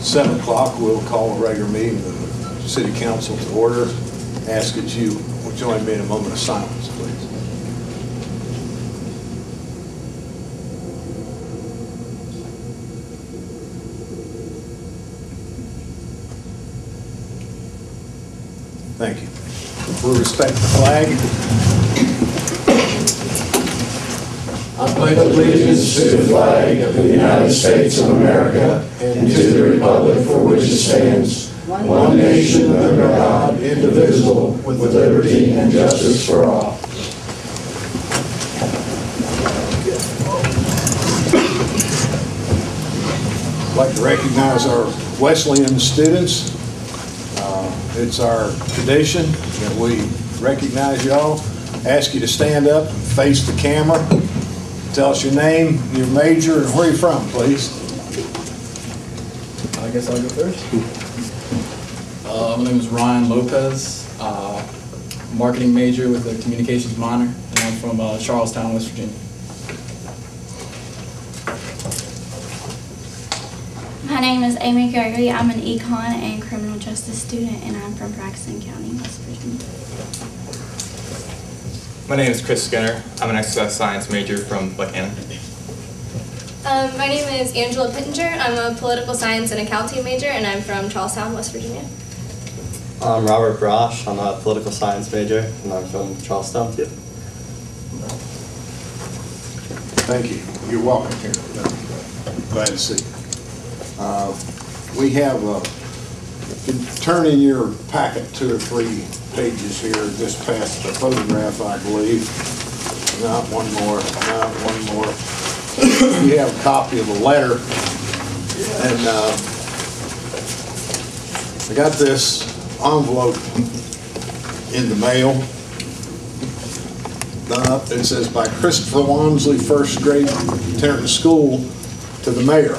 7 o'clock, we'll call a regular meeting of the City Council to order. Ask that you will join me in a moment of silence, please. Thank you. We'll respect the flag. I pledge allegiance to the flag of the United States of America and to the republic for which it stands, one nation under God, indivisible, with liberty and justice for all. I'd like to recognize our Wesleyan students. It's our tradition that we recognize y'all. Ask you to stand up and face the camera. Tell us your name, your major, and where you're from, please. I guess I'll go first. My name is Ryan Lopez, marketing major with a communications minor, and I'm from Charlestown, West Virginia. My name is Amy Gregory. I'm an econ and criminal justice student, and I'm from Braxton County, West Virginia. My name is Chris Skinner. I'm an exercise science major from Buckhannon. My name is Angela Pittenger. I'm a political science and accounting major, and I'm from Charlestown, West Virginia. I'm Robert Brosh. I'm a political science major, and I'm from Charlestown too. Thank you. You're welcome here. Glad to see you. We have, you can turn in your packet 2 or 3 pages here, just past the photograph, I believe. Not one more, not one more. You have a copy of the letter, and I got this envelope in the mail. It says, by Christopher Walmsley, 1st grade, Tarrant School, to the mayor.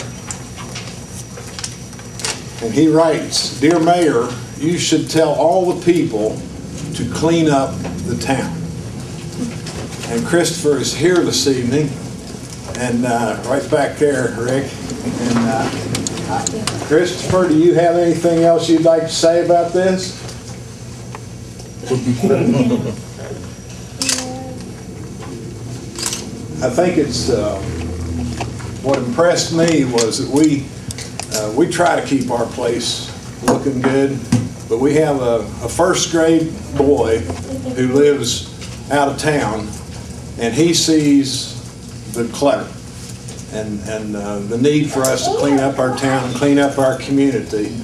And he writes, Dear Mayor, you should tell all the people to clean up the town. And Christopher is here this evening, and right back there, Rick. And Christopher, do you have anything else you'd like to say about this? I think it's, what impressed me was that we try to keep our place looking good, but we have a 1st grade boy who lives out of town, and he sees the clutter and the need for us to clean up our town and clean up our community.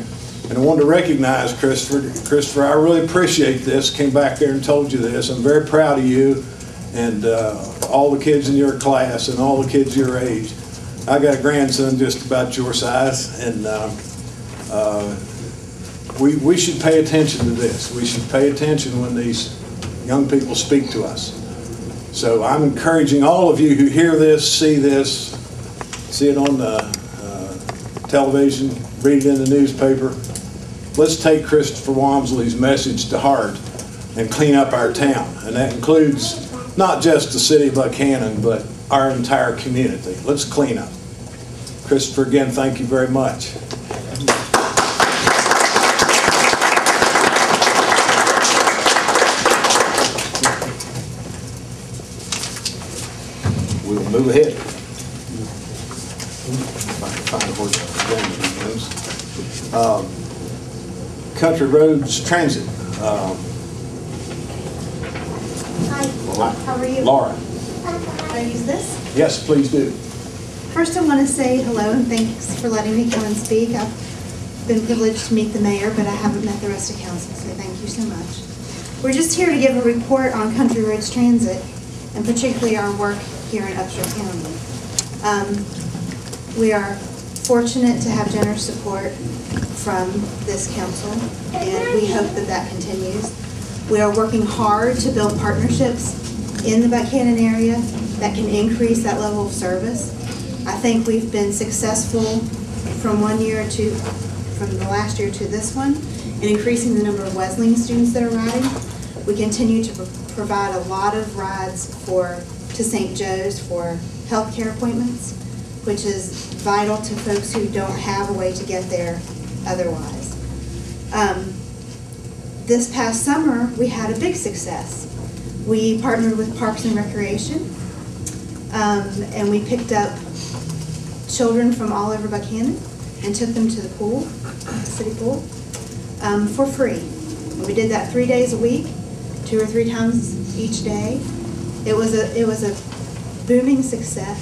And I wanted to recognize Christopher. Christopher, I really appreciate this. Came back there and told you this. I'm very proud of you and all the kids in your class and all the kids your age. I got a grandson just about your size, and we should pay attention to this. We should pay attention when these young people speak to us. So I'm encouraging all of you who hear this, see it on the television, read it in the newspaper. Let's take Christopher Walmsley's message to heart and clean up our town. And that includes not just the city of Buckhannon, but our entire community. Let's clean up. Christopher, again, thank you very much. We'll move ahead. Country Roads Transit. Hi, how are you? Laura. Can I use this? Yes, please do. First, I want to say hello and thanks for letting me come and speak. I've been privileged to meet the mayor, but I haven't met the rest of council, so thank you so much. We're just here to give a report on Country Roads Transit, and particularly our work here in Upshur County. We are fortunate to have generous support from this council, and we hope that that continues. We are working hard to build partnerships in the Buckhannon area that can increase that level of service. I think we've been successful from the last year to this one in increasing the number of Wesleyan students that are riding. We continue to provide a lot of rides to St. Joe's for healthcare appointments. which is vital to folks who don't have a way to get there otherwise. This past summer, we had a big success. We partnered with Parks and Recreation, and we picked up children from all over Buckhannon and took them to the pool, the city pool, for free. And we did that 3 days a week, 2 or 3 times each day. It was a booming success.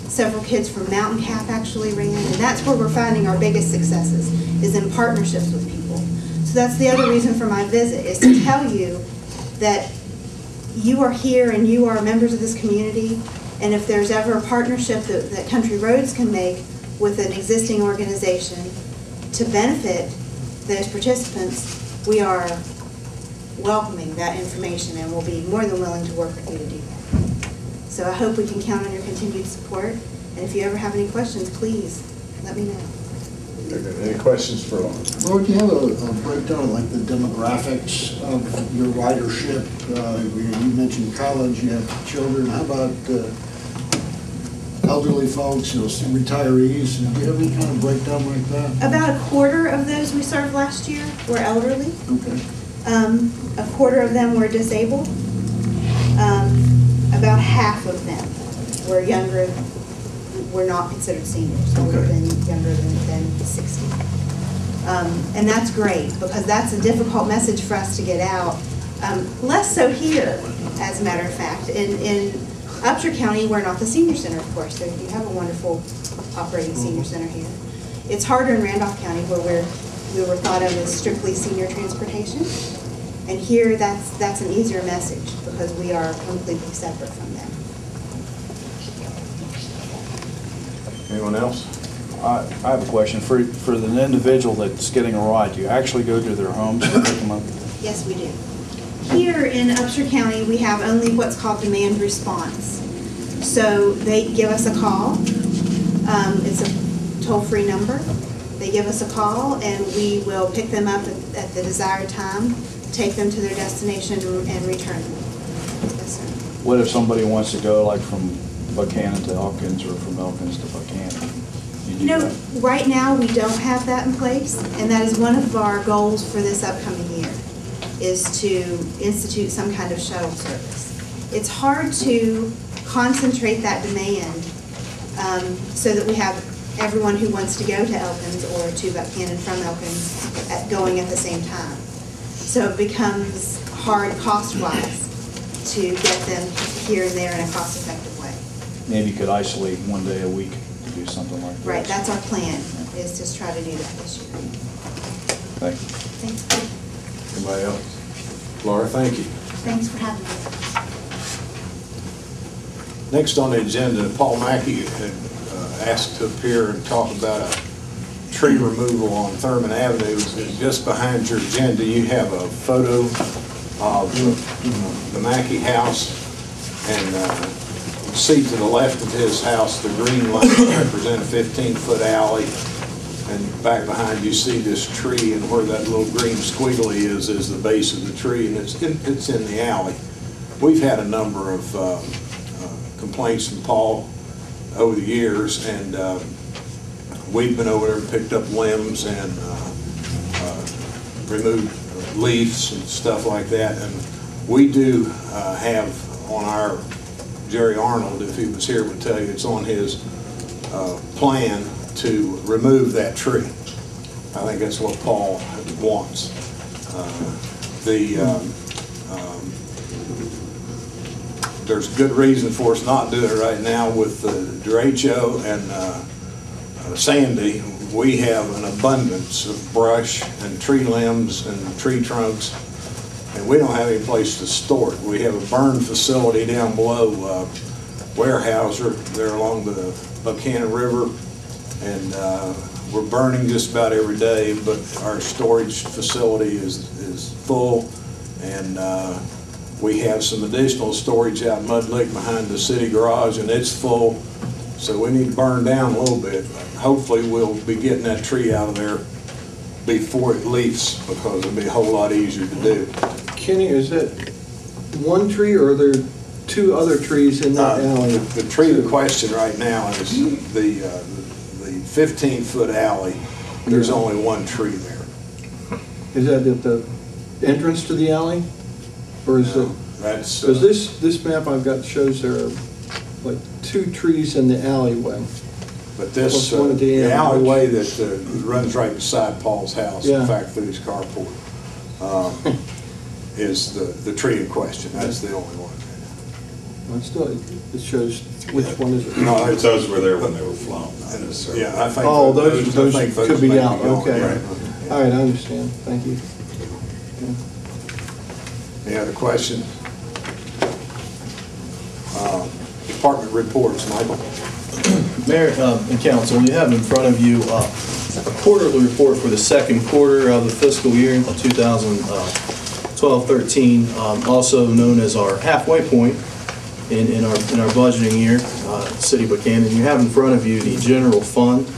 Several kids from Mountain Cap actually ran, and that's where we're finding our biggest successes, is in partnerships with people. So that's the other reason for my visit, is to tell you that you are here and you are members of this community, and if there's ever a partnership that Country Roads can make with an existing organization to benefit those participants, we are welcoming that information and will be more than willing to work with you to do that. So I hope we can count on your continued support, and if you ever have any questions, please let me know. Any questions for Laura? Laura, do you have a breakdown of like the demographics of your ridership? You mentioned college, you have children. How about elderly folks, retirees? Do you have any kind of breakdown like that? About a quarter of those we served last year were elderly. Okay. A quarter of them were disabled. About half of them were younger, were not considered seniors, so Okay. younger than 60. And that's great, because that's a difficult message for us to get out. Less so here, as a matter of fact. In Upshur County, we're not the senior center, of course. You have a wonderful operating senior center here. It's harder in Randolph County, where we were thought of as strictly senior transportation. And here, that's an easier message, because we are completely separate from them. Anyone else? I have a question. For the individual that's getting a ride, do you actually go to their homes and pick them up? Yes, we do. Here in Upshur County, we have only what's called demand response. So they give us a call. It's a toll-free number. They give us a call, and we will pick them up at the desired time, take them to their destination, and return them. Yes, sir. What if somebody wants to go like from Buckhannon to Elkins or from Elkins to Buckhannon? You know, right now we don't have that in place, and that is one of our goals for this upcoming year, is to institute some kind of shuttle service. It's hard to concentrate that demand so that we have everyone who wants to go to Elkins or to Buckhannon from Elkins going at the same time. So it becomes hard cost-wise to get them here and there in a cost-effective way. Maybe you could isolate one day a week to do something like that. Right, that's our plan, is to try to do that this year. Thank you. Thanks. Anybody else? Laura, thank you. Thanks for having me. Next on the agenda, Paul Mackey had asked to appear and talk about a tree removal on Thurman Avenue. Just behind your agenda, you have a photo of the Mackey house, and you see to the left of his house, the green lines represent a 15-foot alley, and back behind you see this tree, and where that little green squiggly is the base of the tree, and it's in the alley. We've had a number of complaints from Paul over the years, and we've been over there and picked up limbs and removed leaves and stuff like that. And we do have on our, Jerry Arnold, if he was here, would tell you it's on his plan to remove that tree. I think that's what Paul wants. There's good reason for us not doing it right now with the derecho and Sandy. We have an abundance of brush and tree limbs and tree trunks, and we don't have any place to store it. We have a burn facility down below Warehouser there along the Buckhannon River, and we're burning just about every day, but our storage facility is full, and we have some additional storage out in Mud Lick behind the city garage, and it's full, so we need to burn down a little bit. Hopefully we'll be getting that tree out of there before it leaves, because it'll be a whole lot easier to do. Kenny, is it one tree or are there two other trees in that alley. The tree in question right now is the 15-foot alley. There's only one tree there. Is that at the entrance to the alley? Or is it? That's... Because this map I've got shows there are like two trees in the alleyway. But this, One at the the end. alleyway that runs right beside Paul's house, in Yeah. fact, through his carport, is the tree in question. That's the only one. Well, still, it shows which one is it? No, it's, Those were there when they were flown. yeah, I think. Oh, I those think could be may out, gone, okay. right. All right, I understand, thank you. Any other questions? Department reports, Michael. Mayor and Council, you have in front of you a quarterly report for the second quarter of the fiscal year 2012-13, also known as our halfway point in our budgeting year, City of Buckhannon. You have in front of you the general fund,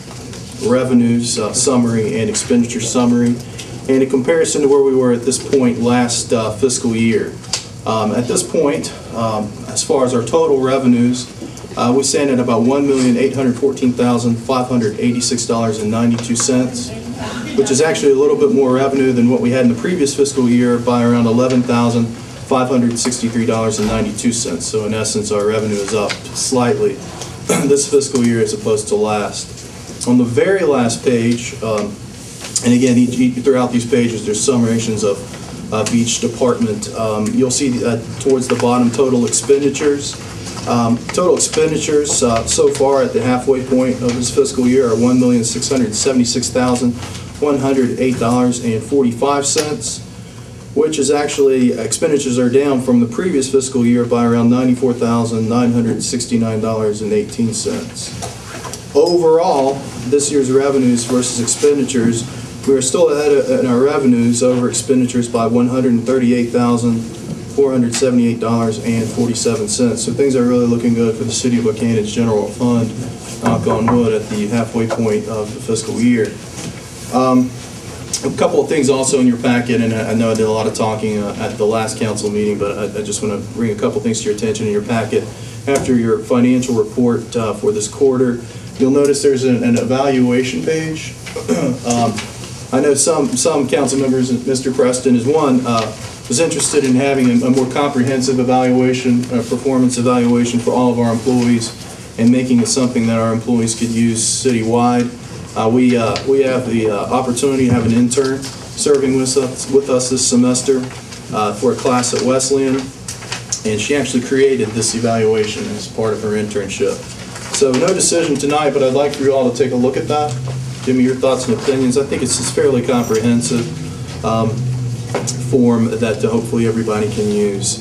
revenues summary, and expenditure summary, and in comparison to where we were at this point last fiscal year. At this point, as far as our total revenues, we stand at about $1,814,586.92, which is actually a little bit more revenue than what we had in the previous fiscal year by around $11,563.92. So in essence, our revenue is up slightly this fiscal year as opposed to last. On the very last page, and again, throughout these pages, there's summations of each department. You'll see towards the bottom total expenditures. Total expenditures so far at the halfway point of this fiscal year are $1,676,108.45, which is actually, expenditures are down from the previous fiscal year by around $94,969.18. Overall, this year's revenues versus expenditures, we are still ahead in our revenues over expenditures by $138,478.47. So things are really looking good for the City of Buckhannon's general fund, knock on wood, at the halfway point of the fiscal year. A couple of things also in your packet, and I know I did a lot of talking at the last council meeting, but I just want to bring a couple things to your attention in your packet. After your financial report for this quarter, you'll notice there's an evaluation page. I know some council members, and Mr. Preston is one, was interested in having a more comprehensive evaluation, performance evaluation for all of our employees, and making it something that our employees could use citywide. We have the opportunity to have an intern serving with us this semester for a class at Wesleyan, and she actually created this evaluation as part of her internship. So no decision tonight, but I'd like for you all to take a look at that. Give me your thoughts and opinions. I think it's a fairly comprehensive form that hopefully everybody can use.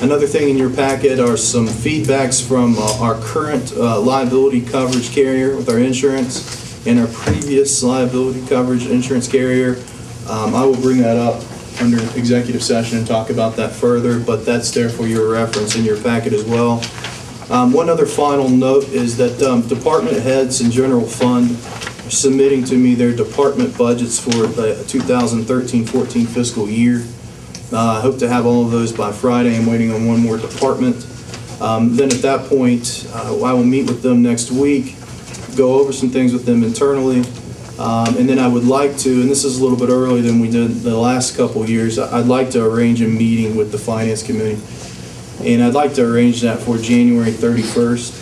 Another thing in your packet are some feedbacks from our current liability coverage carrier with our insurance and our previous liability coverage insurance carrier. I will bring that up under executive session and talk about that further, but that's there for your reference in your packet as well. One other final note is that department heads and general fund are submitting to me their department budgets for the 2013-14 fiscal year. I hope to have all of those by Friday. I'm waiting on one more department. Then at that point, I will meet with them next week, go over some things with them internally, and then I would like to, and this is a little bit earlier than we did the last couple of years, I'd like to arrange a meeting with the Finance Committee. And I'd like to arrange that for January 31st,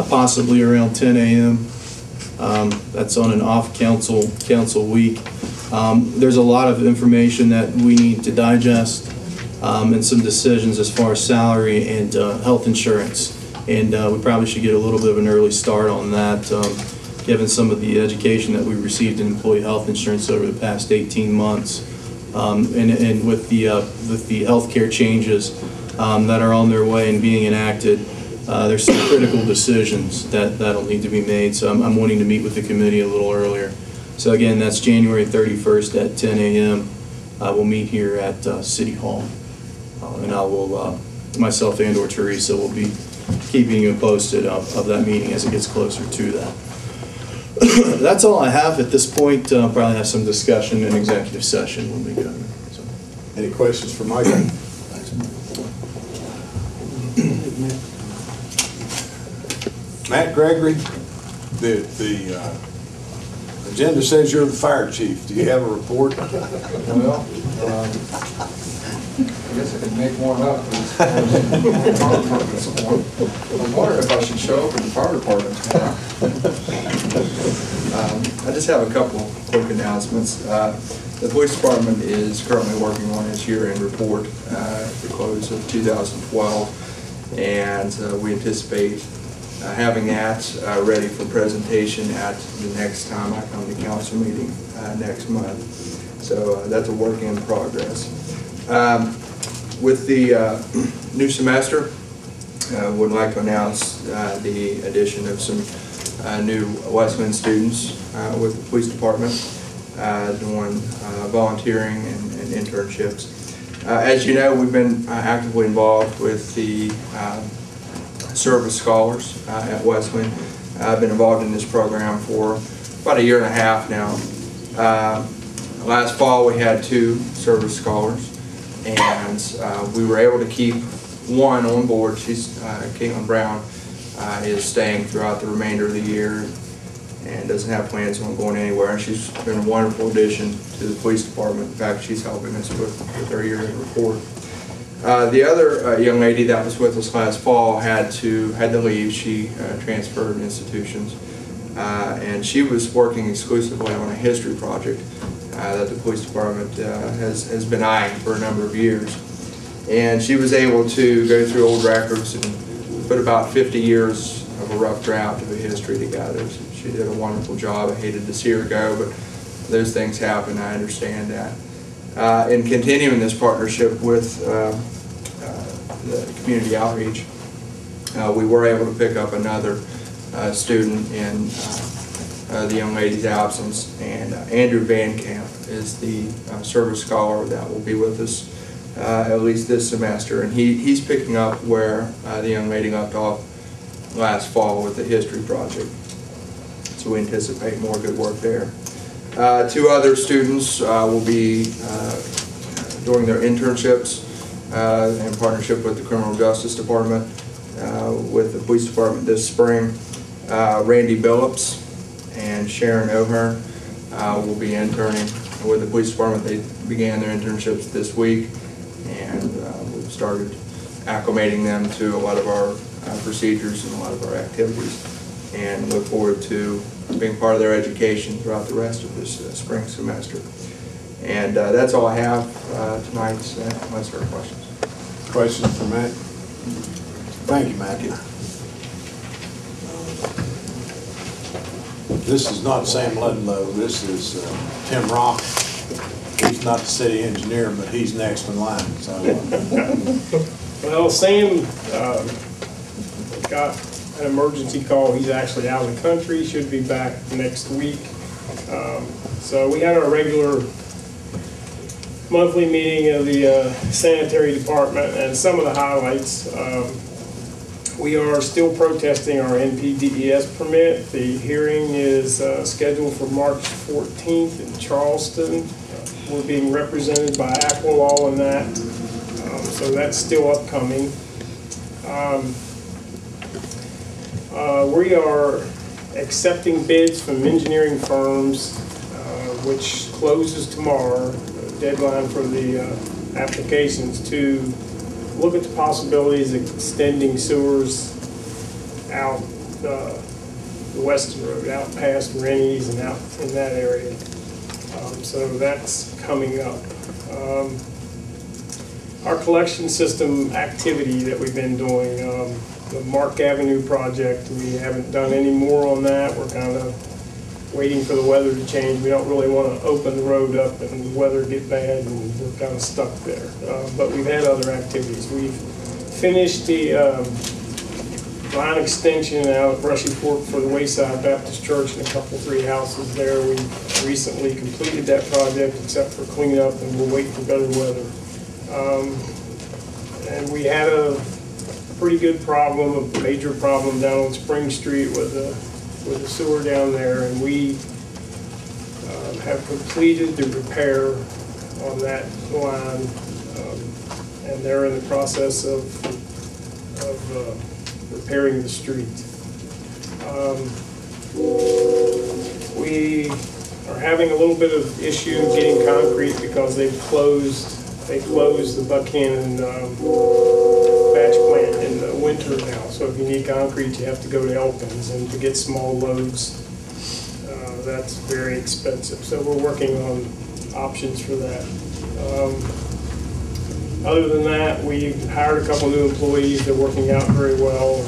possibly around 10 a.m. That's on an off-council week. There's a lot of information that we need to digest and some decisions as far as salary and health insurance. And we probably should get a little bit of an early start on that, given some of the education that we received in employee health insurance over the past 18 months. And with the healthcare changes that are on their way and being enacted, there's some critical decisions that'll need to be made. So I'm wanting to meet with the committee a little earlier. So again, that's January 31st at 10 a.m. We'll meet here at City Hall. And I will, myself and or Teresa will be keeping you posted of that meeting as it gets closer to that. That's all I have at this point. Probably have some discussion in executive session when we go. So. Any questions for Michael? Matt Gregory, the agenda says you're the fire chief. Do you have a report? Well, I guess I could make one up. I was wondering if I should show up in the fire department. I just have a couple quick announcements. The police department is currently working on its year-end report at the close of 2012, and we anticipate having that ready for presentation at the next time I come to council meeting next month. So that's a work in progress. With the new semester, would like to announce the addition of some new Westman students with the police department doing volunteering and internships. As you know, we've been actively involved with the service scholars at Westman. I've been involved in this program for about a year and a half now. Last fall we had 2 service scholars, and we were able to keep one on board. She's Caitlin Brown is staying throughout the remainder of the year and doesn't have plans on going anywhere. And she's been a wonderful addition to the police department. In fact, she's helping us with our year-end report. The other young lady that was with us last fall had to leave. She transferred institutions, and she was working exclusively on a history project that the police department has been eyeing for a number of years. And she was able to go through old records and put about 50 years of a rough draft of a history together. So she did a wonderful job. I hated to see her go, but those things happen. I understand that. In continuing this partnership with the community outreach, we were able to pick up another student in the young lady's absence, and Andrew Van Camp is the service scholar that will be with us at least this semester, and he's picking up where the young lady left off last fall with the history project. So we anticipate more good work there. 2 other students will be doing their internships in partnership with the Criminal Justice Department, with the Police Department this spring. Randy Billups and Sharon O'Hearn will be interning with the Police Department. They began their internships this week, and we've started acclimating them to a lot of our procedures and a lot of our activities, and look forward to being part of their education throughout the rest of this spring semester. And that's all I have tonight, unless there are questions. Questions for Matt? Thank you, Matt. This is not Sam Ludlow. This is Tim Rock. He's not the city engineer, but he's next in line. So. Well, Sam got an emergency call. He's actually out of the country. Should be back next week. So we had our regular monthly meeting of the sanitary department, and some of the highlights. We are still protesting our NPDES permit. The hearing is scheduled for March 14th in Charleston. We're being represented by Aqualaw in that, so that's still upcoming. We are accepting bids from engineering firms, which closes tomorrow. The deadline for the applications to look at the possibilities of extending sewers out the Weston Road, out past Rennie's and out in that area. So that's coming up. Our collection system activity that we've been doing, the Mark Avenue project, we haven't done any more on that. We're kind of waiting for the weather to change. We don't really want to open the road up and the weather get bad, and we're kind of stuck there. But we've had other activities. We've finished the line extension out of Brushy Fork for the Wayside Baptist Church and a couple, 3 houses there. We recently completed that project except for cleanup, and we'll wait for better weather. And we had a pretty good problem, a major problem down on Spring Street with the sewer down there, and we have completed the repair on that line, and they're in the process of repairing the street. We are having a little bit of issue getting concrete because they closed the Buckhannon batch plant in the winter now. So if you need concrete, you have to go to Elkins, and to get small loads, that's very expensive. So we're working on options for that. Other than that, we've hired a couple new employees. They're working out very well, and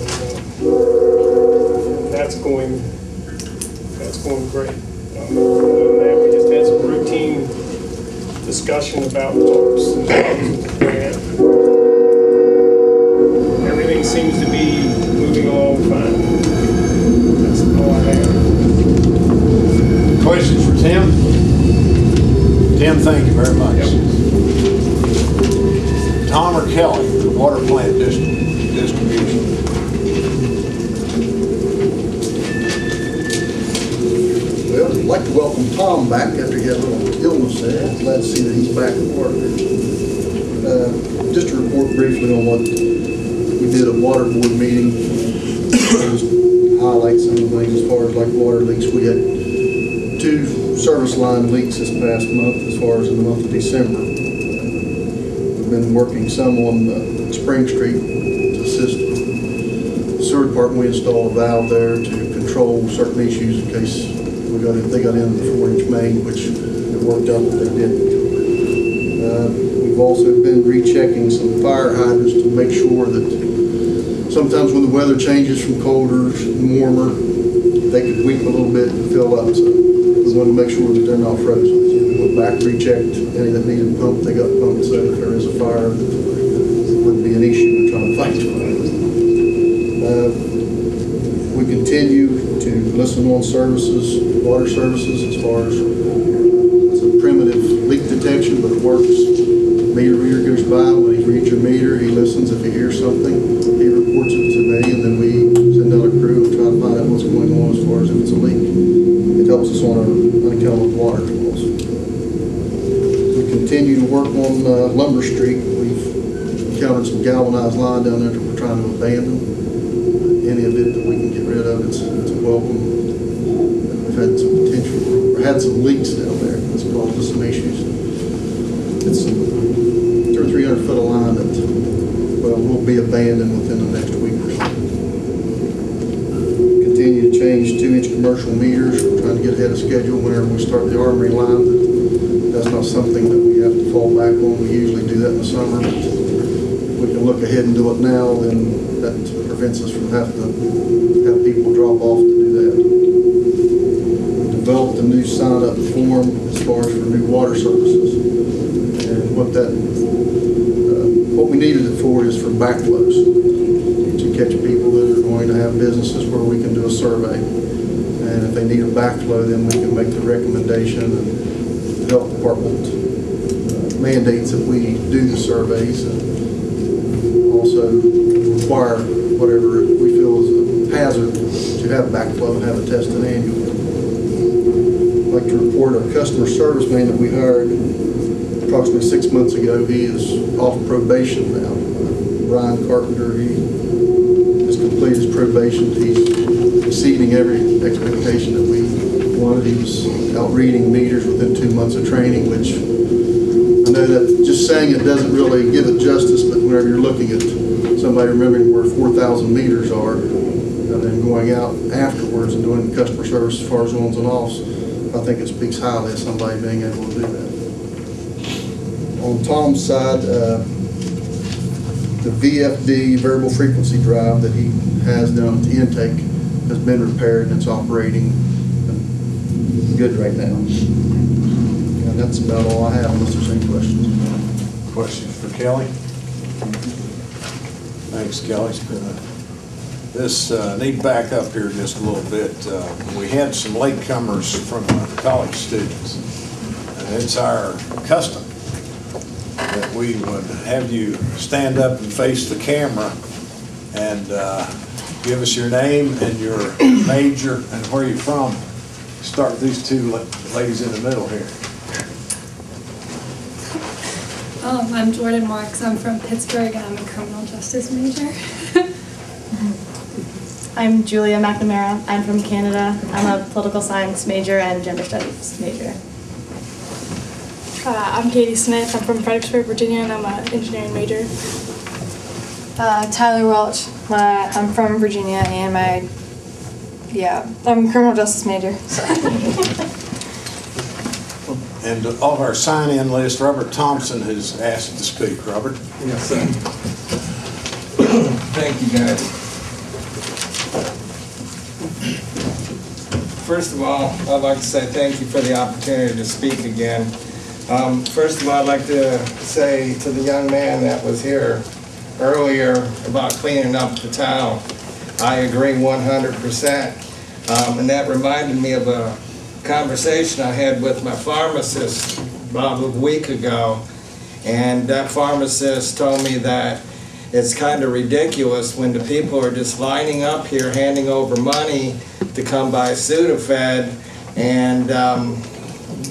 that's going great. Other than that, we just had some routine discussion about books and things with the grant. Everything seems to be moving along fine. That's all I have. Questions for Tim? Tim, thank you very much. Yep. Tom or Kelly, water plant distribution. Well, I'd like to welcome Tom back after he had a little illness there. Glad to see that he's back at work. Just to report briefly on what we did at water board meeting. Just highlight some of the things as far as like water leaks. We had 2 service line leaks this past month as far as in the month of December. We've been working some on Spring Street to assist the sewer department. We installed a valve there to control certain issues in case they got into the 4-inch main, which it worked out that they didn't. We've also been rechecking some fire hydrants to make sure that sometimes when the weather changes from colder to warmer, they could weep a little bit and fill up. So we want to make sure that they're not frozen. So we went back, rechecked any that needed pumped. They got pumped, so if there is a fire, it wouldn't be an issue in trying to fight the fire. We continue to listen on services, water services, as far as it's a primitive leak detection, but it works. Meter reader goes by. When he reads your meter, he listens. If he hears something, he reports it to me, and then we send out a crew and try to find out what's going on as far as if it's a leak. It helps us on our unaccountable water tools. We continue to work on Lumber Street. We've encountered some galvanized line down there that we're trying to abandon. Any of it that we can get rid of, it's welcome. We've had some potential, or had some leaks down there that's caused us some issues. It's some 200 or 300 foot of line that will be abandoned within the next week or so. Continue to change 2-inch commercial meters. We're trying to get ahead of schedule whenever we start the armory line. That's not something that we have to fall back on. We usually do that in the summer, but if we can look ahead and do it now, then that prevents us from having to have people drop off to do that. We developed a new sign-up form as far as for new water services. And what we needed it for is for backflows, to catch people that are going to have businesses where we can do a survey. And if they need a backflow, then we can make the recommendation, and the health department mandates that we do the surveys, and also require whatever we feel is a hazard to have backflow and have it tested annually. I'd like to report our customer service man that we hired approximately 6 months ago. He is off probation now. Brian Carpenter, he has completed his probation. He's exceeding every expectation that we wanted. He was out reading meters within 2 months of training, which I know that just saying it doesn't really give it justice, but whenever you're looking at somebody remembering where 4,000 meters are and then going out afterwards and doing customer service as far as ons and offs, I think it speaks highly of somebody being able to do that. On Tom's side, the VFD, variable frequency drive that he has down at the intake, has been repaired and it's operating good right now. And that's about all I have, unless there's any questions. Questions for Kelly? Thanks, Kelly. Need to back up here just a little bit. We had some latecomers from college students, and it's our custom that we would have you stand up and face the camera and give us your name and your major and where you're from. Start with these 2 ladies in the middle here. I'm Jordan Marks. I'm from Pittsburgh and I'm a criminal justice major. I'm Julia McNamara. I'm from Canada. I'm a political science major and gender studies major. I'm Katie Smith. I'm from Fredericksburg, Virginia, and I'm an engineering major. Tyler Welch. I'm from Virginia, and I'm a criminal justice major. And of our sign-in list, Robert Thompson has asked to speak. Robert? Yes, sir. Thank you, guys. First of all, I'd like to say thank you for the opportunity to speak again. First of all, I'd like to say to the young man that was here earlier about cleaning up the town, I agree 100%. And that reminded me of a conversation I had with my pharmacist about a week ago. And that pharmacist told me that it's kind of ridiculous when the people are just lining up here handing over money to come buy Sudafed, and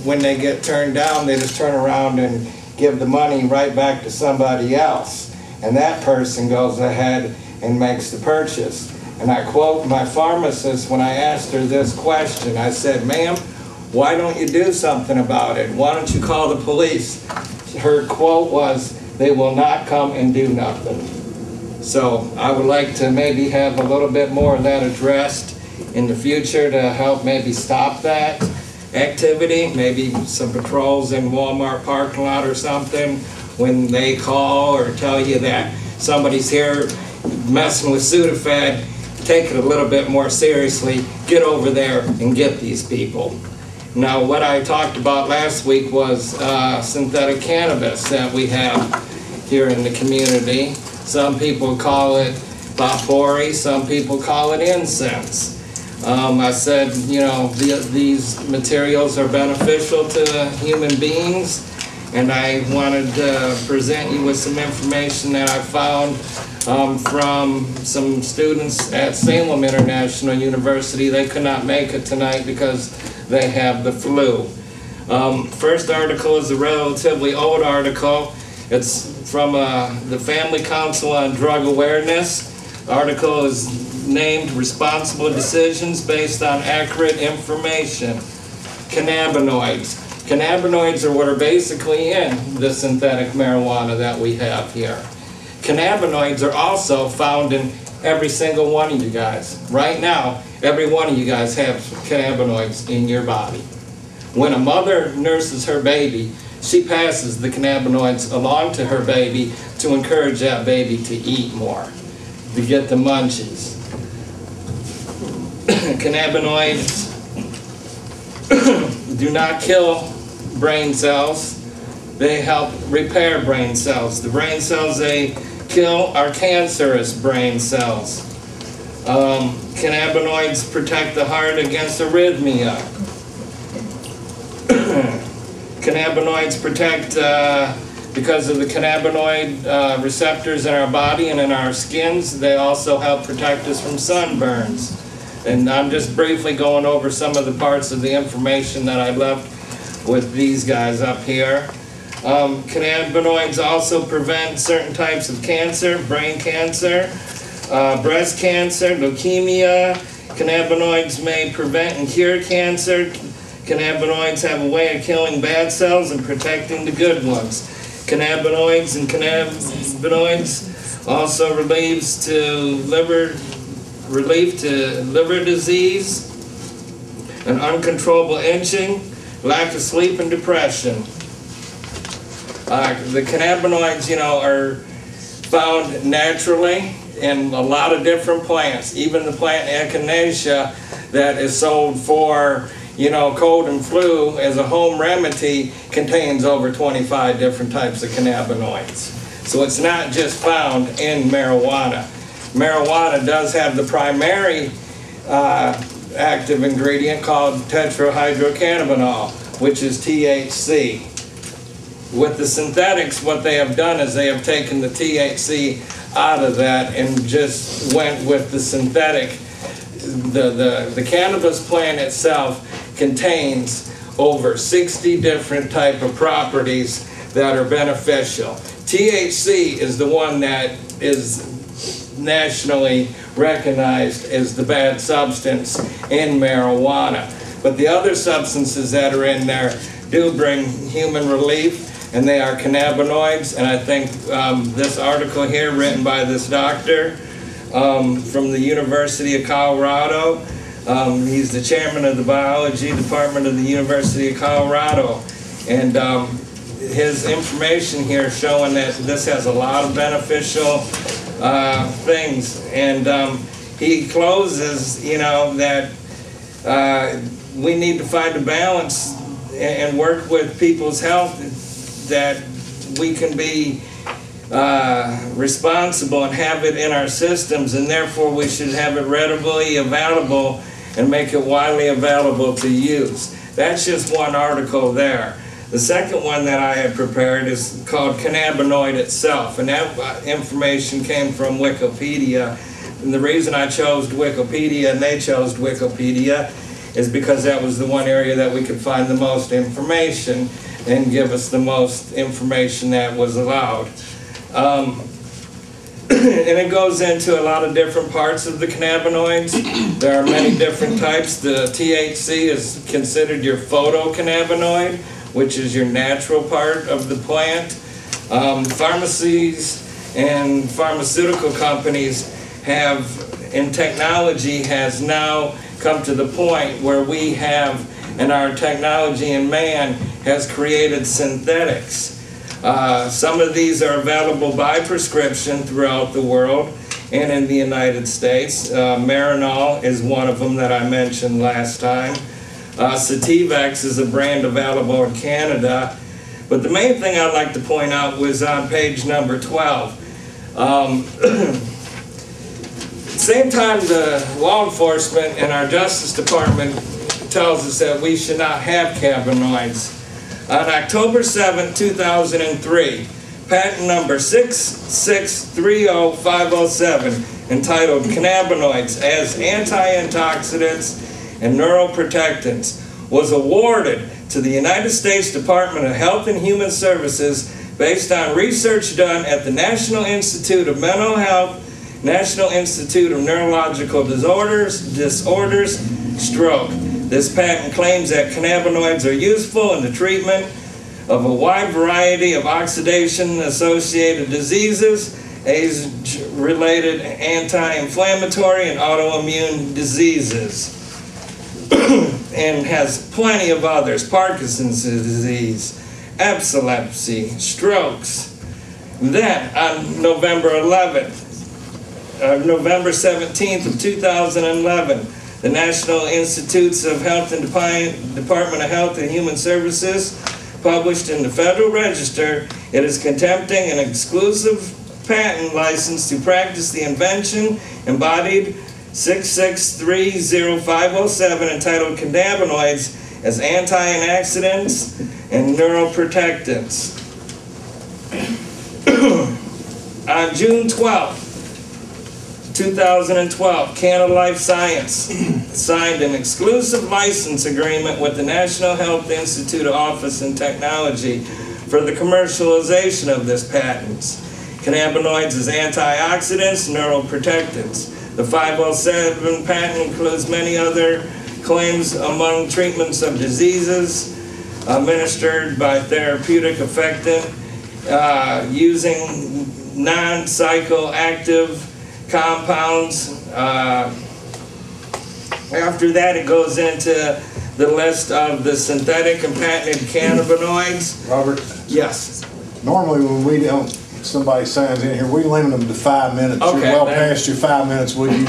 when they get turned down, they just turn around and give the money right back to somebody else. And that person goes ahead and makes the purchase. And I quote my pharmacist when I asked her this question. I said, "Ma'am, why don't you do something about it? Why don't you call the police?" Her quote was, "They will not come and do nothing." So I would like to maybe have a little bit more of that addressed in the future to help maybe stop that activity. Maybe some patrols in Walmart parking lot or something when they call or tell you that somebody's here messing with Sudafed. Take it a little bit more seriously. Get over there and get these people. Now, what I talked about last week was synthetic cannabis that we have here in the community. Some people call it potpourri, some people call it incense. I said, you know, these materials are beneficial to human beings, and I wanted to present you with some information that I found from some students at Salem International University. They could not make it tonight because they have the flu. First article is a relatively old article. It's from the Family Council on Drug Awareness. The article is named Responsible Decisions Based on Accurate Information. Cannabinoids. Cannabinoids are what are basically in the synthetic marijuana that we have here. Cannabinoids are also found in every single one of you guys. Right now, every one of you guys have cannabinoids in your body. When a mother nurses her baby, she passes the cannabinoids along to her baby to encourage that baby to eat more, to get the munchies. Cannabinoids do not kill brain cells. They help repair brain cells. The brain cells they kill are cancerous brain cells. Cannabinoids protect the heart against arrhythmia. Cannabinoids protect, because of the cannabinoid receptors in our body and in our skins, they also help protect us from sunburns. And I'm just briefly going over some of the parts of the information that I left with these guys up here. Cannabinoids also prevent certain types of cancer, brain cancer, breast cancer, leukemia. Cannabinoids may prevent and cure cancer. Cannabinoids have a way of killing bad cells and protecting the good ones. Cannabinoids also relief to liver disease, and uncontrollable itching, lack of sleep, and depression. The cannabinoids, you know, are found naturally in a lot of different plants. Even the plant echinacea that is sold for, you know, cold and flu as a home remedy contains over 25 different types of cannabinoids. So it's not just found in marijuana. Marijuana does have the primary active ingredient called tetrahydrocannabinol, which is THC. With the synthetics, what they have done is they have taken the THC out of that and just went with the synthetic. The cannabis plant itself contains over 60 different type of properties that are beneficial. THC is the one that is nationally recognized as the bad substance in marijuana. But the other substances that are in there do bring human relief, and they are cannabinoids. And I think this article here, written by this doctor from the University of Colorado, he's the chairman of the biology department of the University of Colorado, and his information here showing that this has a lot of beneficial things. And he closes, you know, that we need to find a balance and work with people's health, that we can be responsible and have it in our systems, and therefore we should have it readily available and make it widely available to use. That's just one article there. The second one that I had prepared is called Cannabinoid Itself, and that information came from Wikipedia. And the reason I chose Wikipedia and they chose Wikipedia is because that was the one area that we could find the most information and give us the most information that was allowed. And it goes into a lot of different parts of the cannabinoids. There are many different types. The THC is considered your photocannabinoid, which is your natural part of the plant. Pharmacies and pharmaceutical companies have, and technology has now come to the point where we have, and our technology and man has created synthetics. Some of these are available by prescription throughout the world and in the United States. Marinol is one of them that I mentioned last time. Sativex is a brand available in Canada. But the main thing I'd like to point out was on page number 12. Same time the law enforcement and our Justice Department tells us that we should not have cannabinoids. On October 7, 2003, patent number 6630507, entitled Cannabinoids as Anti-Antioxidants and Neuroprotectants, was awarded to the United States Department of Health and Human Services based on research done at the National Institute of Mental Health, National Institute of Neurological Disorders, Stroke. This patent claims that cannabinoids are useful in the treatment of a wide variety of oxidation-associated diseases, age-related anti-inflammatory and autoimmune diseases, and has plenty of others: Parkinson's disease, epilepsy, strokes. Then, on November 17th of 2011, the National Institutes of Health and Department of Health and Human Services published in the Federal Register, it is contempting an exclusive patent license to practice the invention embodied 6630507, entitled Cannabinoids as Anti-Antioxidants and Neuroprotectants. On June 12th, 2012, Canada Life Science signed an exclusive license agreement with the National Health Institute Office and Technology for the commercialization of this patent. Cannabinoids as antioxidants, neuroprotectants. The 507 patent includes many other claims among treatments of diseases administered by therapeutic effective using non-psychoactive compounds. After that, it goes into the list of the synthetic and patented cannabinoids. Robert? Yes. Normally when we don't, somebody signs in here, we limit them to 5 minutes. Okay, You're well past your 5 minutes. Would you?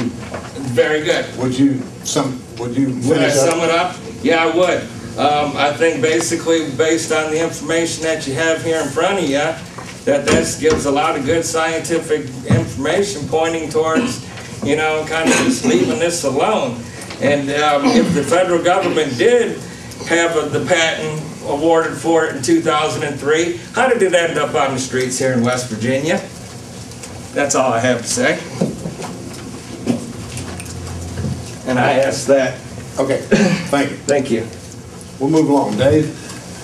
Very good. Would you finish Would I up? sum it up? Yeah, I would. I think basically, based on the information that you have here in front of you, that gives a lot of good scientific information pointing towards, you know, kind of just leaving this alone. And if the federal government did have the patent awarded for it in 2003, how did it end up on the streets here in West Virginia? That's all I have to say. And I ask that. Okay, thank you. Thank you. We'll move along. Dave?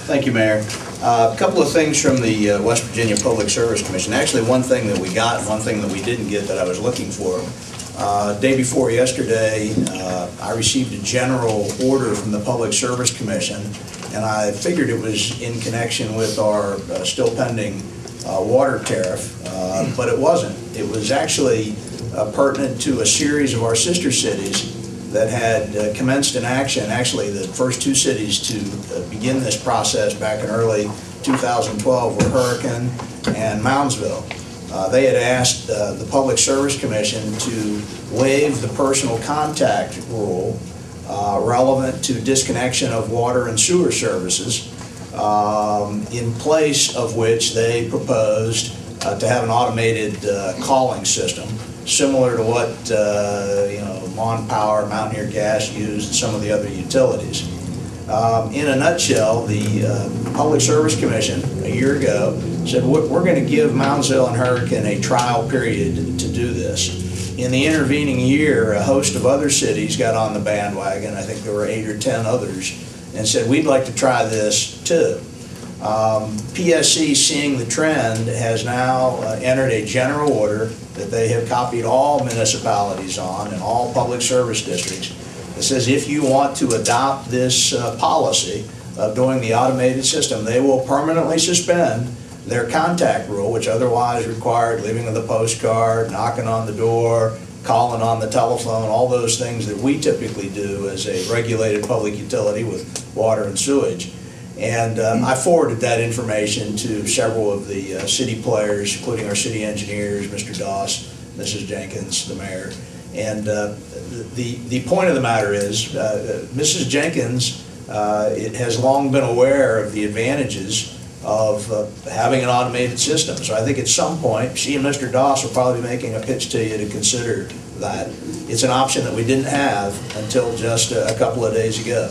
Thank you, Mayor. A couple of things from the West Virginia Public Service Commission. Actually, one thing that we got, one thing that we didn't get that I was looking for. Day before yesterday, I received a general order from the Public Service Commission, and I figured it was in connection with our still pending water tariff, but it wasn't. It was actually pertinent to a series of our sister cities that had commenced an action, actually the first two cities to begin this process back in early 2012 were Hurricane and Moundsville. They had asked the Public Service Commission to waive the personal contact rule relevant to disconnection of water and sewer services, in place of which they proposed to have an automated calling system, similar to what Mon Power, Mountaineer Gas used, and some of the other utilities. In a nutshell, the Public Service Commission a year ago said we're going to give Moundsville and Hurricane a trial period to do this. In the intervening year, a host of other cities got on the bandwagon. I think there were 8 or 10 others, and said we'd like to try this too. PSC, seeing the trend, has now entered a general order that they have copied all municipalities on and all public service districts. It says if you want to adopt this policy of doing the automated system, they will permanently suspend their contact rule, which otherwise required leaving with a postcard, knocking on the door, calling on the telephone, all those things that we typically do as a regulated public utility with water and sewage. And I forwarded that information to several of the city players, including our city engineers, Mr. Doss, Mrs. Jenkins, the mayor. And the point of the matter is, Mrs. Jenkins has long been aware of the advantages of having an automated system. So I think at some point, she and Mr. Doss will probably be making a pitch to you to consider that. It's an option that we didn't have until just a couple of days ago.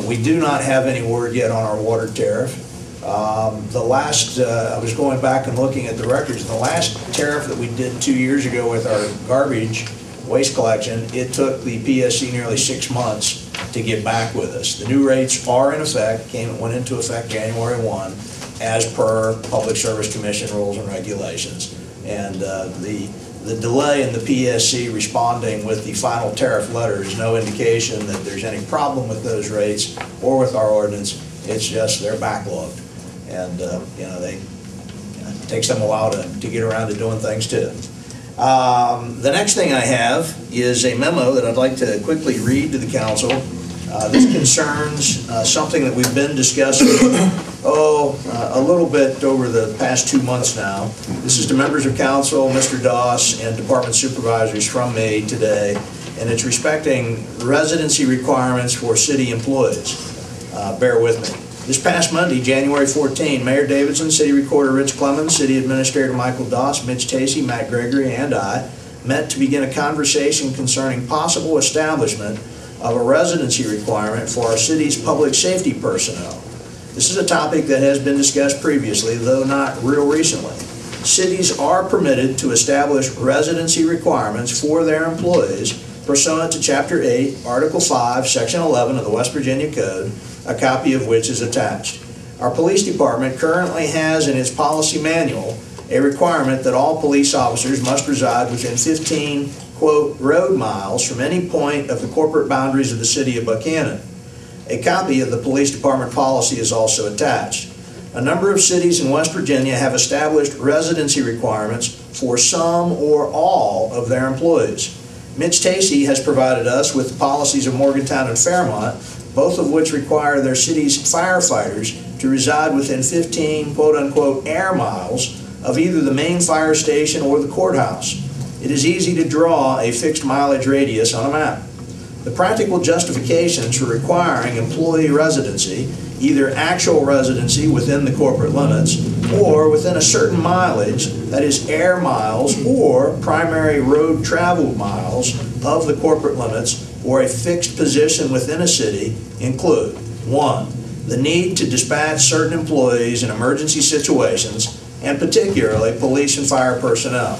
We do not have any word yet on our water tariff. The last, I was going back and looking at the records, the last tariff that we did 2 years ago with our garbage waste collection, it took the PSC nearly 6 months to get back with us. The new rates are in effect, went into effect January 1, as per Public Service Commission rules and regulations. And the delay in the PSC responding with the final tariff letter is no indication that there's any problem with those rates or with our ordinance. It's just they're backlogged. And it takes them a while to get around to doing things too. The next thing I have is a memo that I'd like to quickly read to the council. This concerns something that we've been discussing a little bit over the past 2 months now. This is to members of council, Mr. Doss, and department supervisors from me today, and it's respecting residency requirements for city employees. Bear with me. This past Monday, January 14, Mayor Davidson, City Recorder Rich Clemens, City Administrator Michael Doss, Mitch Tacey, Matt Gregory, and I met to begin a conversation concerning possible establishment of a residency requirement for our city's public safety personnel. This is a topic that has been discussed previously, though not real recently. Cities are permitted to establish residency requirements for their employees pursuant to Chapter 8, Article 5, Section 11 of the West Virginia Code, a copy of which is attached. Our police department currently has in its policy manual a requirement that all police officers must reside within 15, quote, road miles from any point of the corporate boundaries of the city of Buckhannon. A copy of the police department policy is also attached. A number of cities in West Virginia have established residency requirements for some or all of their employees. Mitch Tacey has provided us with the policies of Morgantown and Fairmont, both of which require their city's firefighters to reside within 15, quote-unquote, air miles of either the main fire station or the courthouse. It is easy to draw a fixed mileage radius on a map. The practical justifications for requiring employee residency, either actual residency within the corporate limits or within a certain mileage, that is air miles or primary road traveled miles of the corporate limits or a fixed position within a city, include 1. The need to dispatch certain employees in emergency situations, and particularly police and fire personnel.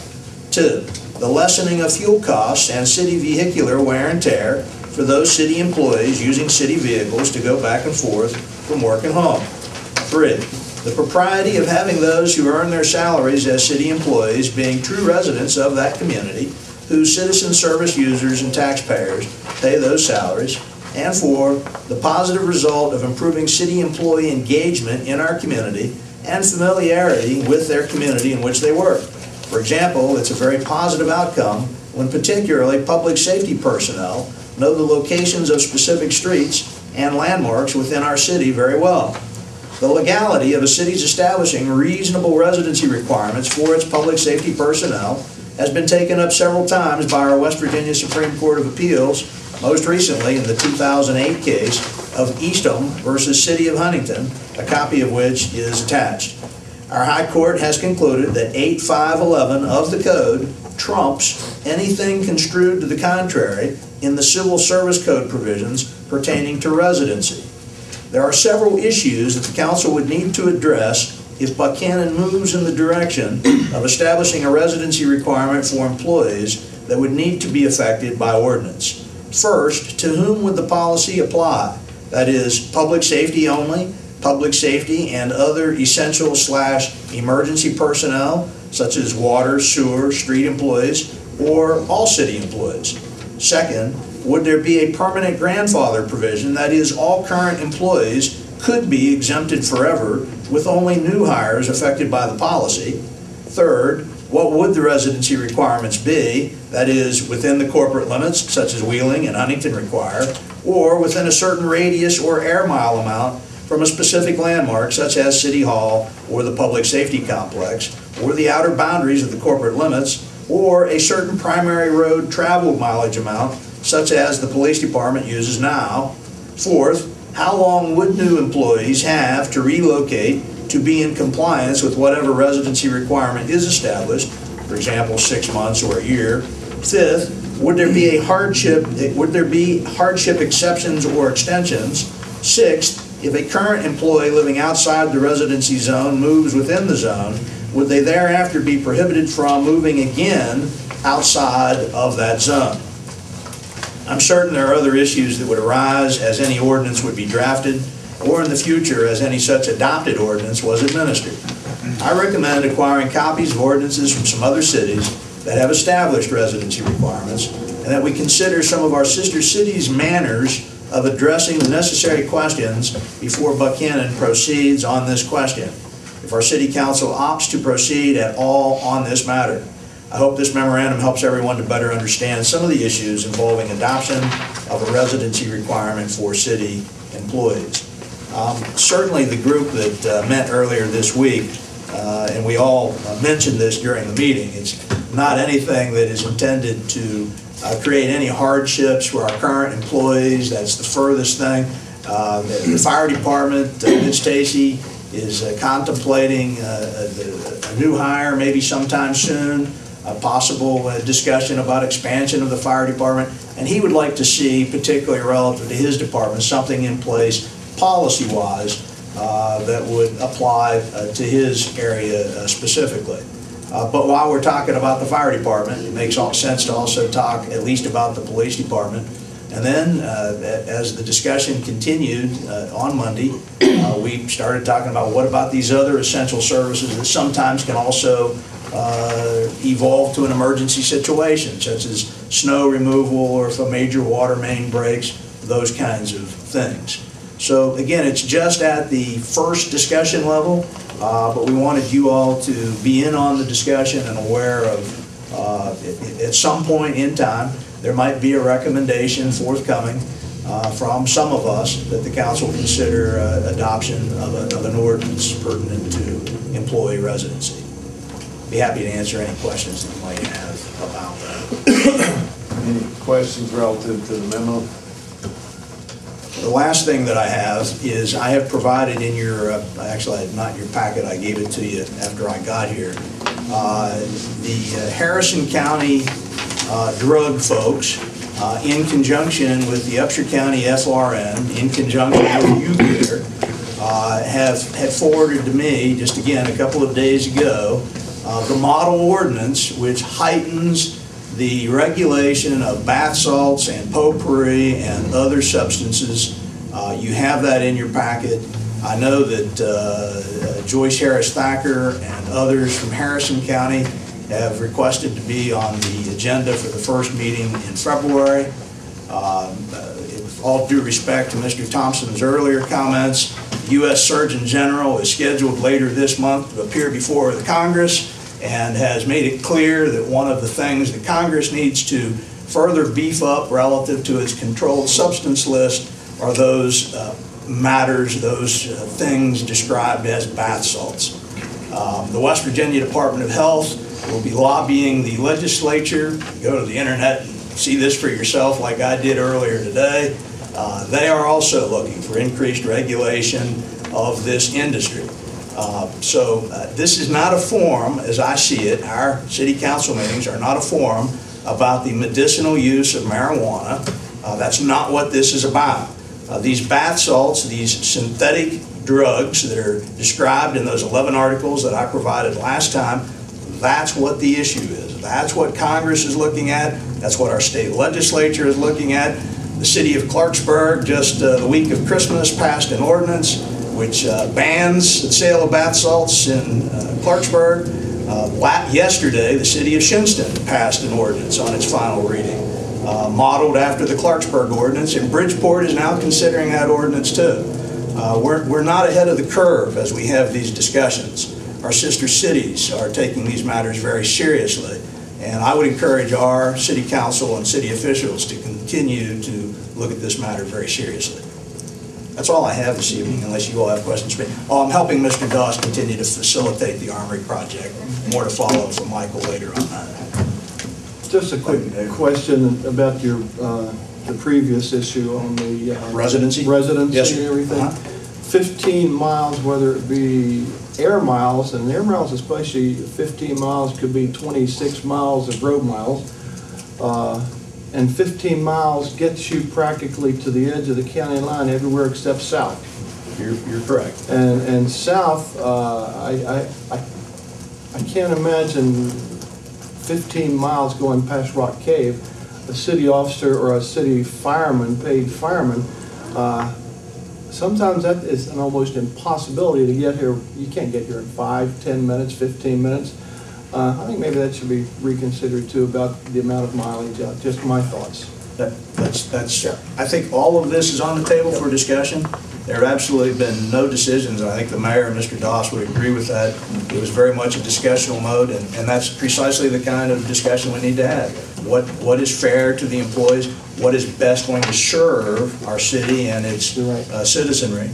2. The lessening of fuel costs and city vehicular wear and tear for those city employees using city vehicles to go back and forth from work and home. 3. The propriety of having those who earn their salaries as city employees being true residents of that community whose citizen service users and taxpayers pay those salaries, and for the positive result of improving city employee engagement in our community and familiarity with their community in which they work. For example, it's a very positive outcome when particularly public safety personnel know the locations of specific streets and landmarks within our city very well. The legality of a city's establishing reasonable residency requirements for its public safety personnel has been taken up several times by our West Virginia Supreme Court of Appeals, most recently in the 2008 case of Eastham versus City of Huntington, a copy of which is attached. Our High Court has concluded that 8511 of the Code trumps anything construed to the contrary in the Civil Service Code provisions pertaining to residency. There are several issues that the Council would need to address if Buckhannon moves in the direction of establishing a residency requirement for employees that would need to be affected by ordinance. First, to whom would the policy apply? That is, public safety only, public safety and other essential/emergency personnel, such as water, sewer, street employees, or all city employees. Second, would there be a permanent grandfather provision, that is, all current employees could be exempted forever with only new hires affected by the policy? Third, what would the residency requirements be, that is, within the corporate limits, such as Wheeling and Huntington require, or within a certain radius or air mile amount from a specific landmark, such as City Hall or the public safety complex, or the outer boundaries of the corporate limits, or a certain primary road travel mileage amount, such as the police department uses now? Fourth, how long would new employees have to relocate to be in compliance with whatever residency requirement is established, for example, 6 months or a year? Fifth, would there be hardship exceptions or extensions? Sixth, if a current employee living outside the residency zone moves within the zone, would they thereafter be prohibited from moving again outside of that zone? I'm certain there are other issues that would arise as any ordinance would be drafted, or in the future as any such adopted ordinance was administered. I recommend acquiring copies of ordinances from some other cities that have established residency requirements, and that we consider some of our sister cities' manners of addressing the necessary questions before Buckhannon proceeds on this question, if our City Council opts to proceed at all on this matter. I hope this memorandum helps everyone to better understand some of the issues involving adoption of a residency requirement for city employees. Certainly the group that met earlier this week, and we all mentioned this during the meeting, it's not anything that is intended to create any hardships for our current employees. That's the furthest thing. The fire department, Ms. Stacy, is contemplating a new hire maybe sometime soon, a possible discussion about expansion of the fire department, and he would like to see, particularly relative to his department, something in place policy-wise that would apply to his area specifically. But while we're talking about the fire department, it makes sense to also talk at least about the police department. And then, as the discussion continued on Monday, we started talking about what about these other essential services that sometimes can also evolve to an emergency situation, such as snow removal or if a major water main breaks, those kinds of things. So again, it's just at the first discussion level, but we wanted you all to be in on the discussion and aware of at some point in time there might be a recommendation forthcoming from some of us that the council consider adoption of an ordinance pertinent to employee residency. Be happy to answer any questions that you might have about that. Any questions relative to the memo? The last thing that I have is I have provided in your, actually not your packet, I gave it to you after I got here, the Harrison County drug folks, in conjunction with the Upshur County FRN, in conjunction with you here, have forwarded to me, just again a couple of days ago, the model ordinance which heightens the regulation of bath salts and potpourri and other substances. You have that in your packet. I know that Joyce Harris Thacker and others from Harrison County have requested to be on the agenda for the first meeting in February. With all due respect to Mr. Thompson's earlier comments, the U.S. Surgeon General is scheduled later this month to appear before the Congress and has made it clear that one of the things that Congress needs to further beef up relative to its controlled substance list are those matters, those things described as bath salts. The West Virginia Department of Health will be lobbying the legislature. Go to the internet and see this for yourself like I did earlier today. They are also looking for increased regulation of this industry. So this is not a forum, as I see it, our city council meetings are not a forum about the medicinal use of marijuana. That's not what this is about. These bath salts, these synthetic drugs that are described in those 11 articles that I provided last time, that's what the issue is. That's what Congress is looking at. That's what our state legislature is looking at. The city of Clarksburg, just the week of Christmas, passed an ordinance which bans the sale of bath salts in Clarksburg. Yesterday, the city of Shinston passed an ordinance on its final reading, modeled after the Clarksburg ordinance, and Bridgeport is now considering that ordinance too. We're not ahead of the curve as we have these discussions. Our sister cities are taking these matters very seriously, and I would encourage our city council and city officials to continue to look at this matter very seriously. That's all I have this evening, unless you all have questions for me. I'm helping Mr. Doss continue to facilitate the Armory project. More to follow from Michael later on that. Just a quick question about your the previous issue on the residency yes, and sir. everything. 15 miles, whether it be air miles, and air miles especially, 15 miles could be 26 miles of road miles, and 15 miles gets you practically to the edge of the county line everywhere except south. You're correct. And south, I can't imagine 15 miles going past Rock Cave. A city officer or a city fireman, paid fireman, sometimes that is an almost impossibility to get here. You can't get here in 5, 10 minutes, 15 minutes. I think maybe that should be reconsidered too, about the amount of mileage out. Just my thoughts. I think all of this is on the table for discussion. There have absolutely been no decisions. I think the mayor and Mr. Doss would agree with that. It was very much a discussional mode, and that's precisely the kind of discussion we need to have. What is fair to the employees? What is best going to serve our city and its citizenry?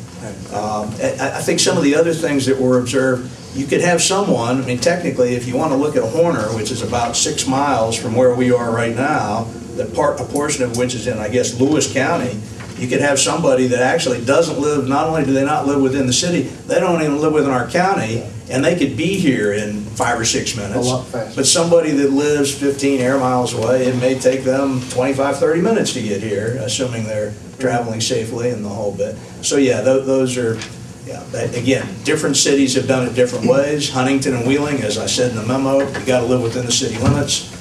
I think some of the other things that were observed, you could have someone, I mean, technically, if you want to look at Horner, which is about 6 miles from where we are right now, a portion of which is in, I guess, Lewis County, you could have somebody that actually doesn't live, not only do they not live within the city, they don't even live within our county, and they could be here in 5 or 6 minutes. A lot faster. But somebody that lives 15 air miles away, it may take them 25, 30 minutes to get here, assuming they're traveling safely and the whole bit. So yeah, those are, again, different cities have done it different ways. Huntington and Wheeling, as I said in the memo, you got to live within the city limits.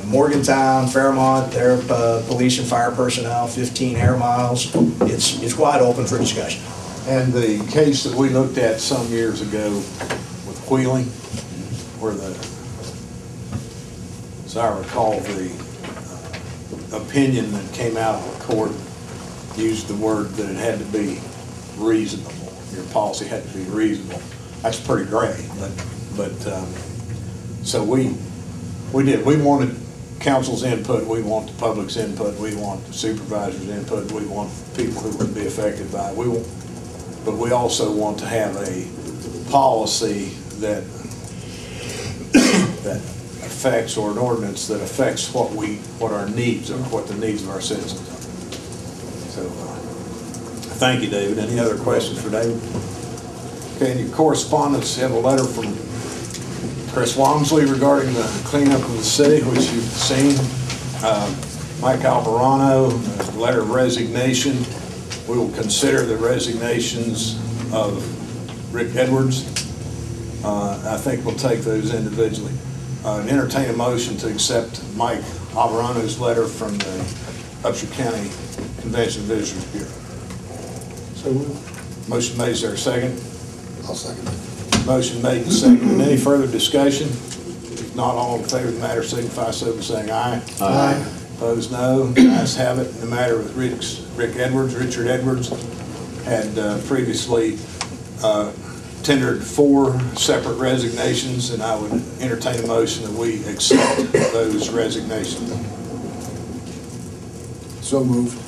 Morgantown, Fairmont, their police and fire personnel, 15 air miles. It's wide open for discussion. And the case that we looked at some years ago with Wheeling, where as I recall, the opinion that came out of the court used the word that it had to be reasonable. Your policy had to be reasonable. That's pretty gray, but so we wanted council's input, we want the public's input, we want the supervisor's input, we want people who would be affected by it. But we also want to have a policy that affects, or an ordinance that affects what our needs are, what the needs of our citizens are. So, thank you, David. Any other questions for David? Okay, in your correspondence, you have a letter from Chris Walmsley regarding the cleanup of the city, which you've seen. Mike Alvarado, a letter of resignation. We will consider the resignations of Rick Edwards. I think we'll take those individually. Entertain a motion to accept Mike Alvarado's letter from the Upshur County Convention and Visitors Bureau. So moved. Motion made. Is there a second? I'll second it. Motion made and seconded. Any further discussion? Not all in favor of the matter signify so by saying aye. Aye. Opposed, no. The ayes have it. The matter with Richard Edwards, had previously tendered 4 separate resignations, and I would entertain a motion that we accept those resignations. So moved.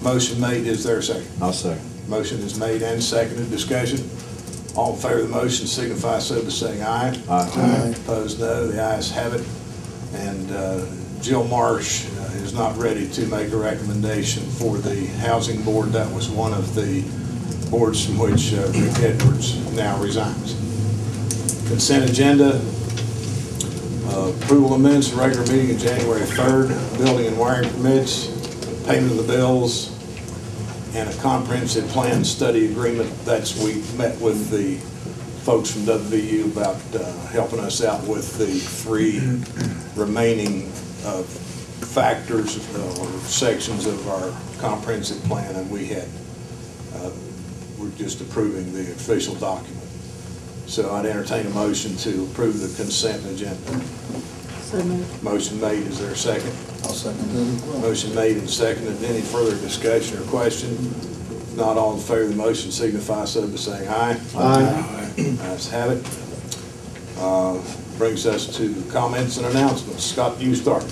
Motion made, is there a second? I'll second. Motion is made and seconded. Discussion. All in favor of the motion signify so by saying aye. Aye. Opposed, no. The ayes have it. And Jill Marsh is not ready to make a recommendation for the Housing Board. That was one of the boards from which Rick Edwards now resigns. Consent agenda. Approval of minutes of regular meeting of January 3rd. Building and wiring permits. Payment of the bills. And a comprehensive plan study agreement. We met with the folks from WVU about helping us out with the 3 remaining factors or sections of our comprehensive plan, and we're just approving the official document. So I'd entertain a motion to approve the consent agenda. So moved. Motion made, is there a second? I'll second that as well. Motion made and seconded. Any further discussion or question? If not, all in favor of the motion signify so by saying aye. Aye. Ayes have it. Brings us to comments and announcements. Scott, you start.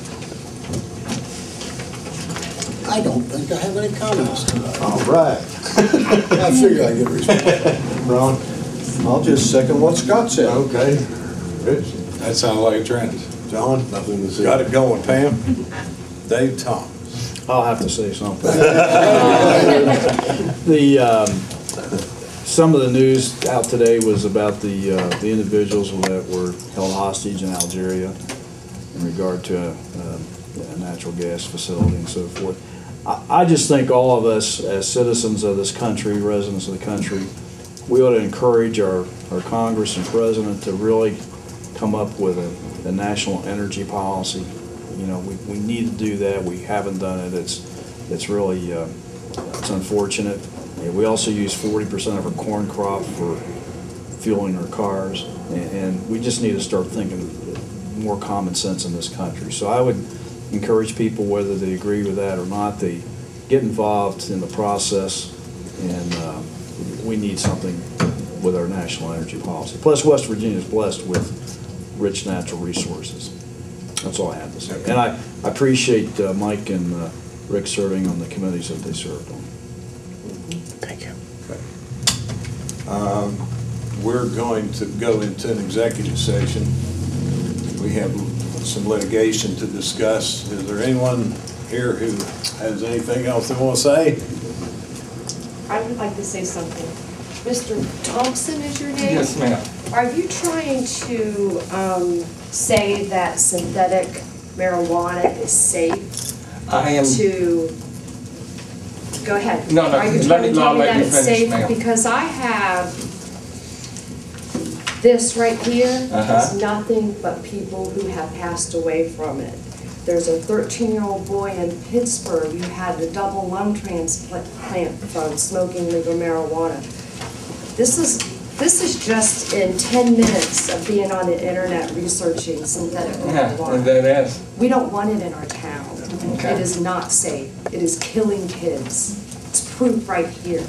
I don't think I have any comments tonight. All right. I figure I get respect. Ron, I'll just second what Scott said. Okay. Rich? That sounded like a trend. John? Nothing to say. Got it going. Pam? Dave Thomas. I'll have to say something. Some of the news out today was about the individuals that were held hostage in Algeria in regard to a natural gas facility and so forth. I just think all of us as citizens of this country, residents of the country, we ought to encourage our Congress and President to really come up with a national energy policy. You know, we need to do that. We haven't done it. It's really it's unfortunate. And we also use 40% of our corn crop for fueling our cars, and we just need to start thinking more common sense in this country. So I would encourage people, whether they agree with that or not, they get involved in the process, and we need something with our national energy policy. Plus, West Virginia is blessed with rich natural resources. That's all I have to say. And I appreciate Mike and Rick serving on the committees that they served on. Thank you. Okay. We're going to go into an executive session. We have some litigation to discuss. Is there anyone here who has anything else they want to say? I would like to say something. Mr. Thompson is your name? Yes, ma'am. Are you trying to say that synthetic marijuana is safe? I am. Go ahead. No, Are you let trying to me tell me that you it's finish, safe? ma'am. Because I have this right here is nothing but people who have passed away from it. There's a 13-year-old boy in Pittsburgh who had a double lung transplant from smoking legal marijuana. This is just in 10 minutes of being on the internet researching synthetic marijuana. Yeah, that is. We don't want it in our town. Okay. It is not safe. It is killing kids. It's proof right here.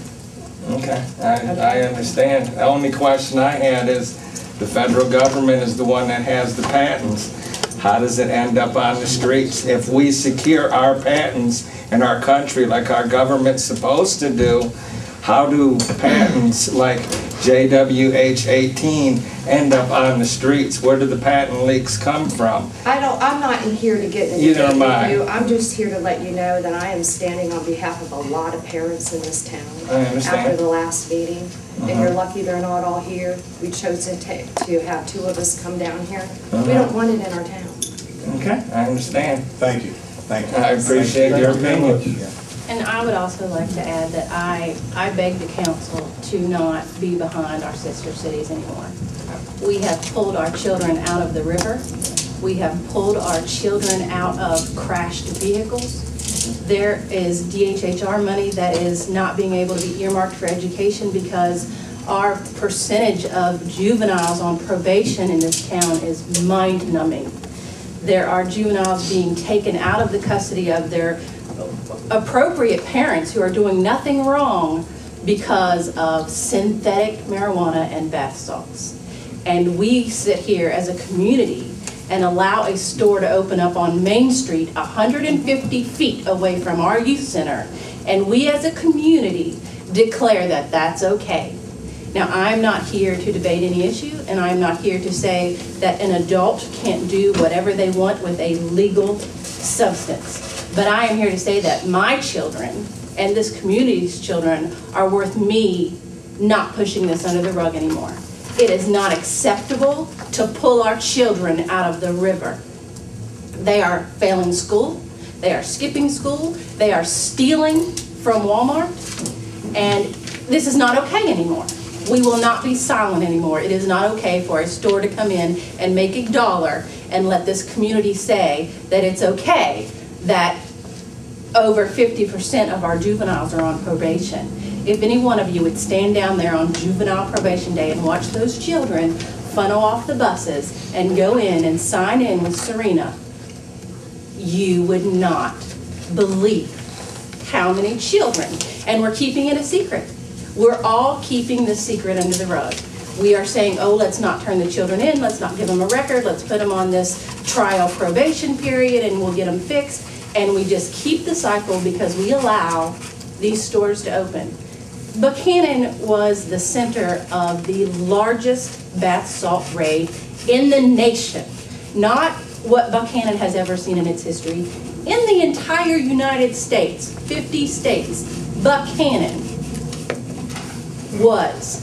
Okay, I understand. The only question I had is, the federal government is the one that has the patents. How does it end up on the streets? If we secure our patents in our country like our government's supposed to do, how do patents like JWH-18 end up on the streets? Where do the patent leaks come from? I'm not in here to get into Either am I. with you. I'm just here to let you know that I am standing on behalf of a lot of parents in this town. I understand. After the last meeting, and you're lucky they're not all here. We chose to have 2 of us come down here. We don't want it in our town. Okay, I understand. Thank you. Thank you. I appreciate your opinion. And I would also like to add that I beg the council to not be behind our sister cities anymore. We have pulled our children out of the river. We have pulled our children out of crashed vehicles. There is DHHR money that is not being able to be earmarked for education because Our percentage of juveniles on probation in this town is mind-numbing. There are juveniles being taken out of the custody of their appropriate parents who are doing nothing wrong because of synthetic marijuana and bath salts. And we sit here as a community and allow a store to open up on Main Street 150 feet away from our youth center, and we as a community declare that that's okay. Now, I'm not here to debate any issue, and I'm not here to say that an adult can't do whatever they want with a legal substance. But I am here to say that my children and this community's children are worth me not pushing this under the rug anymore. It is not acceptable to pull our children out of the river. They are failing school, they are skipping school, they are stealing from Walmart, and this is not okay anymore. We will not be silent anymore. It is not okay for a store to come in and make $1 and let this community say that it's okay that over 50% of our juveniles are on probation. If any one of you would stand down there on juvenile probation day and watch those children funnel off the buses and go in and sign in with Serena, you would not believe how many children, and we're keeping it a secret. We're all keeping the secret under the rug. We are saying, oh, let's not turn the children in, let's not give them a record, let's put them on this trial probation period and we'll get them fixed. And we just keep the cycle because we allow these stores to open. Buckhannon was the center of the largest bath salt raid in the nation. Not what Buckhannon has ever seen in its history. In the entire United States, 50 states, Buckhannon was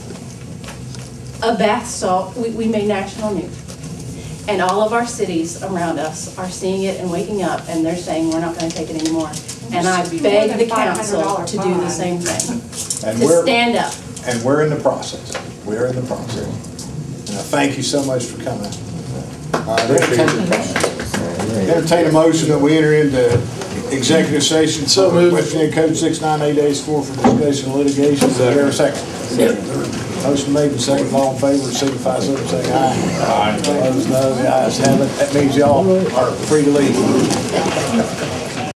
a bath salt. We made national news. And all of our cities around us are seeing it and waking up, and they're saying we're not going to take it anymore. And I beg the council to do the same thing, And to stand up. And we're in the process. We're in the process. And I thank you so much for coming. Entertain a motion that we enter into executive session. So moved. West Virginia Code 698-4 for discussion of litigation. Is there a second? Motion made and second. All in favor, signify so by saying aye. Aye. Opposed, no. The ayes have it. That means y'all are free to leave.